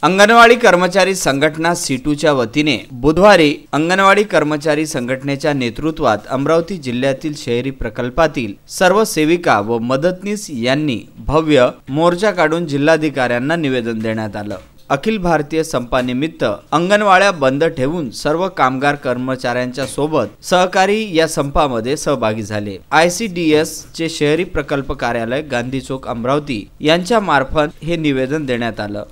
अंगणवाडी कर्मचारी संघटना सीटूच्या वतीने बुधवारी अंगणवाडी कर्मचारी संघटनेच्या नेतृत्वात अमरावती जिल्ह्यातील शहरी प्रकल्पातील सर्व सेविका व मदतनीस यांनी भव्य मोर्चा काढून जिल्हाधिकाऱ्यांना निवेदन देण्यात आलं। अखिल भारतीय संपानिमित्त अंगणवाड्या बंद ठेवून सर्व कामगार कर्मचाऱ्यांच्या सोबत सहकारी या संपामध्ये सहभागी झाले। ICDS चे शहरी प्रकल्प कार्यालय गांधी चौक अमरावती यांच्या मार्फत हे निवेदन देण्यात आलं।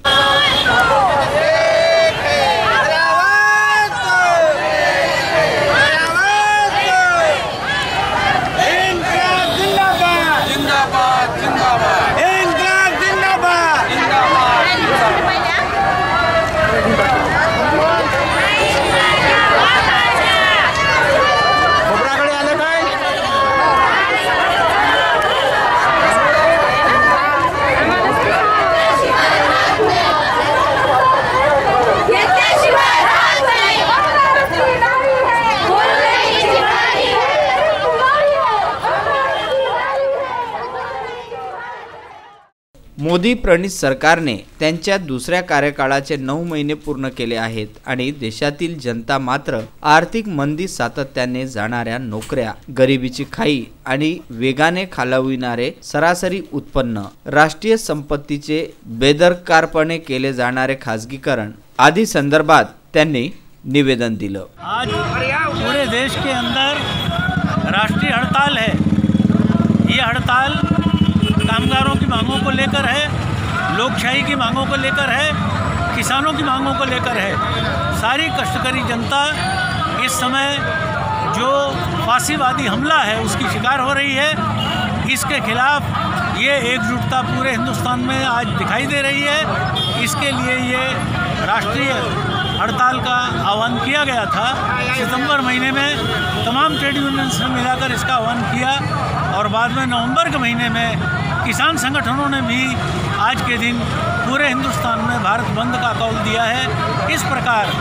मोदी प्रणीत सरकारने त्यांच्या दुसऱ्या कार्यकाळाचे 9 महिने पूर्ण केले आहेत आणि देशातील जनता मात्र आर्थिक मंदी, सातत्याने जाणाऱ्या नोकऱ्या, गरिबीची खाई आणि वेगाने खालाविणारे सरासरी उत्पन्न, राष्ट्रीय संपत्तीचे बेदरकारपणे केले जाणारे खासगीकरण आदि संदर्भात त्यांनी निवेदन दिलं। आज पूरे देश के अंदर राष्ट्रीय हड़ताल है। ये हड़ताल कामगारों की मांगों को लेकर है, लोकशाही की मांगों को लेकर है, किसानों की मांगों को लेकर है। सारी कष्टकरी जनता इस समय जो फांसीवादी हमला है उसकी शिकार हो रही है। इसके खिलाफ ये एकजुटता पूरे हिंदुस्तान में आज दिखाई दे रही है। इसके लिए ये राष्ट्रीय हड़ताल का आह्वान किया गया था। सितंबर महीने में तमाम ट्रेड यूनियंस ने मिलाकर इसका आह्वान किया और बाद में नवंबर के महीने में किसान संगठनों ने भी आज के दिन पूरे हिंदुस्तान में भारत बंद का कौल दिया है। इस प्रकार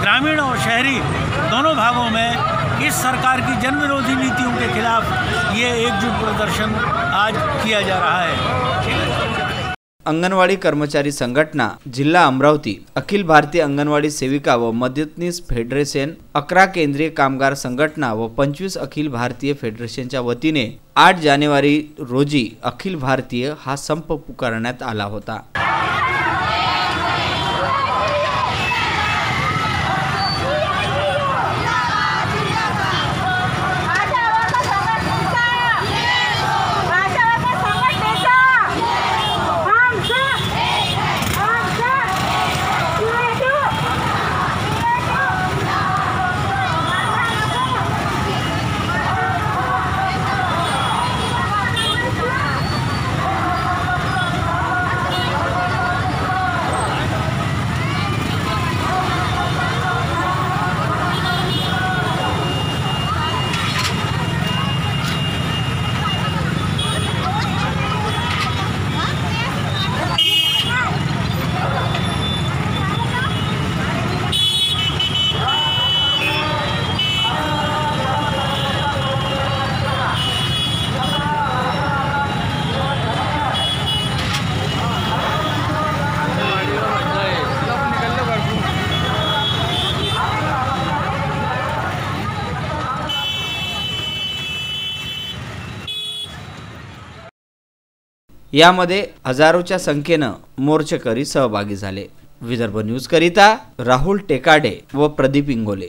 ग्रामीण और शहरी दोनों भागों में इस सरकार की जन विरोधी नीतियों के खिलाफ ये एकजुट प्रदर्शन आज किया जा रहा है। अंगणवाडी कर्मचारी संघटना जिल्हा अमरावती, अखिल भारतीय अंगणवाडी सेविका व मदतनीस फेडरेशन, 11 केंद्रीय कामगार संघटना व 25 अखिल भारतीय फेडरेशनच्या वतीने 8 जानेवारी रोजी अखिल भारतीय हा संप पुकारण्यात आला होता। यामध्ये हजारोच्या संख्येने मोर्चेकरी सहभागी झाले। विदर्भ न्यूज करिता राहुल टेकाडे व प्रदीप इंगोले।